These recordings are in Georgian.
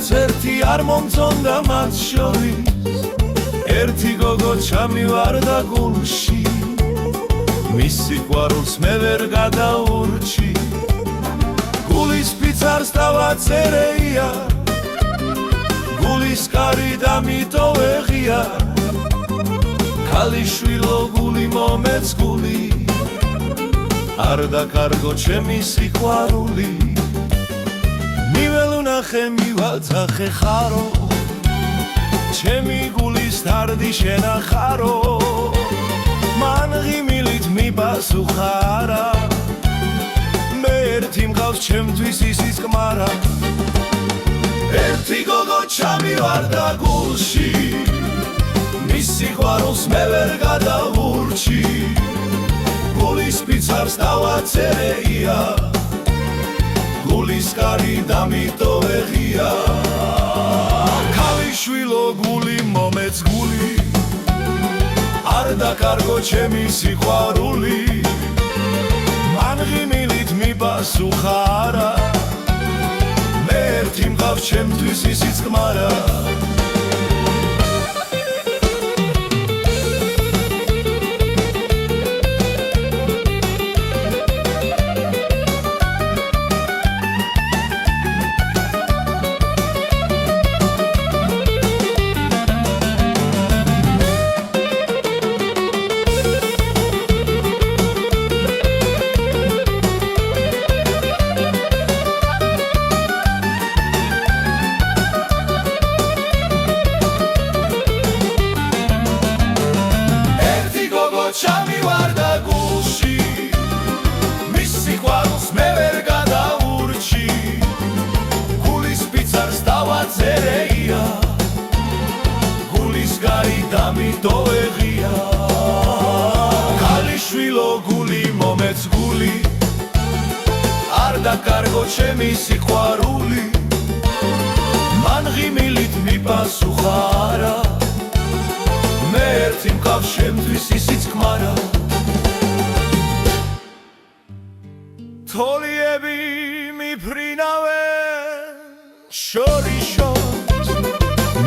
მეარც ერთი არ მომწონდა მათ შორის ერთი გოგო ჩამივარდა გულში მის სიყვარულს მე ვერ გადაურჩი გულის ფიცარს დავაწერეია გულის კარი დამიტოვეხია ქალიშვილო გული მომეც გული არ დაკარგო ჩემი სიყვარული მიველუნახე მივაწახე ხარო ჩემი გულის თარდი შენახარო მან ღიმილით მიპასუხარა მე ერთი მყავს ჩემთვის ისიც კმარა ერთი გოგო ჩამივარდა გულში მის სიყვარულს მე ვერ გადავურჩი გულის ფიცარს დავაწერეია გულის კარი დამიტოვეხია ქალიშვილო გული მომეც გული არ დაკარგო ჩემი სიყვარული მან ღიმილით მიპასუხარა მე ერთი მყავს ჩემთვის ისიც კმარა ჩამივარდა გულში მის სიყვარულს მე ვერ გადაურჩი გულის ფიცარს დავაწერეია გულის კარი დამიტოვეხია ქალიშვილო გული მომეც გული არ დაკარგო ჩემი სიყვარული მან ღიმილით მიპასუხარა მე ერთი მყავს ჩემთვის ისიც კმარა თოლიები მიფრინავენ შორიშორს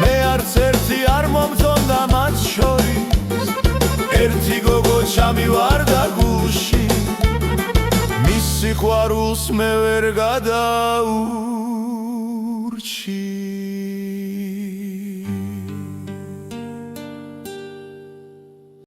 მე არც ერთი არ მომწონდა მათ შორის ერთი გოგო ჩამივარდა გულში მის სიყვარულს მე ვერ გადაურჩი